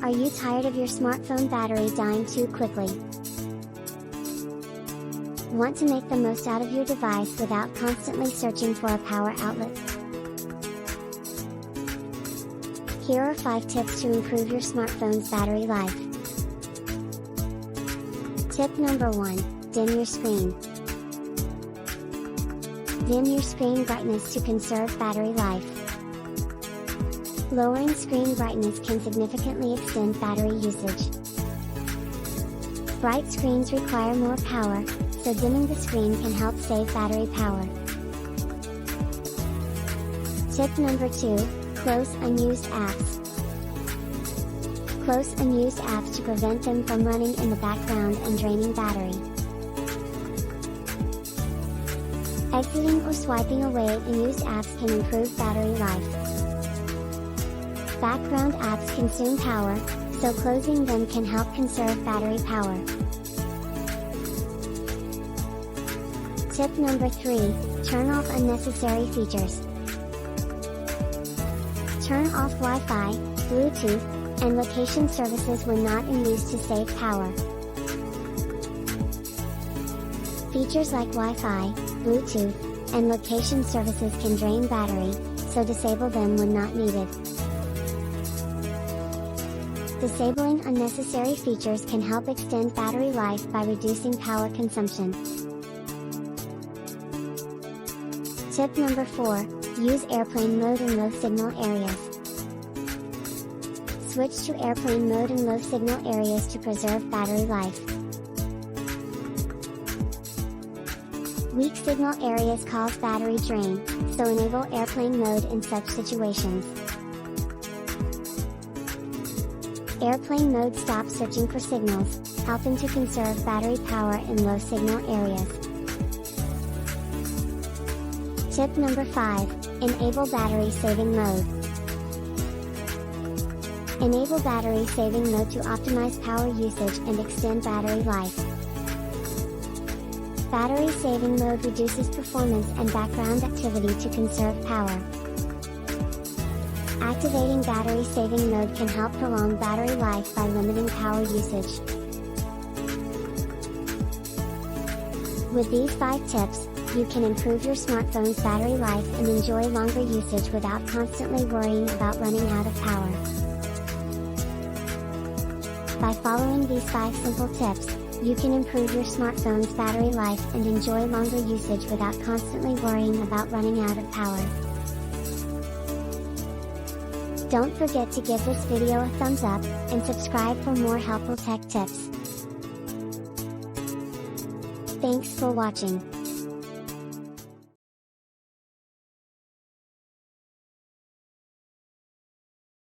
Are you tired of your smartphone battery dying too quickly? Want to make the most out of your device without constantly searching for a power outlet? Here are 5 tips to improve your smartphone's battery life. Tip number 1, dim your screen. Dim your screen brightness to conserve battery life. Lowering screen brightness can significantly extend battery usage. Bright screens require more power, so dimming the screen can help save battery power. Tip number 2, close unused apps. Close unused apps to prevent them from running in the background and draining battery. Exiting or swiping away unused apps can improve battery life. Background apps consume power, so closing them can help conserve battery power. Tip number 3, turn off unnecessary features. Turn off Wi-Fi, Bluetooth, and location services when not in use to save power. Features like Wi-Fi, Bluetooth, and location services can drain battery, so disable them when not needed. Disabling unnecessary features can help extend battery life by reducing power consumption. Tip number 4, use airplane mode in low signal areas. Switch to airplane mode in low signal areas to preserve battery life. Weak signal areas cause battery drain, so enable airplane mode in such situations. Airplane mode stops searching for signals, helping to conserve battery power in low signal areas. Tip number 5, enable battery saving mode. Enable battery saving mode to optimize power usage and extend battery life. Battery saving mode reduces performance and background activity to conserve power. Activating battery saving mode can help prolong battery life by limiting power usage. With these 5 tips, you can improve your smartphone's battery life and enjoy longer usage without constantly worrying about running out of power. By following these 5 simple tips, you can improve your smartphone's battery life and enjoy longer usage without constantly worrying about running out of power. Don't forget to give this video a thumbs up, and subscribe for more helpful tech tips. Thanks for watching.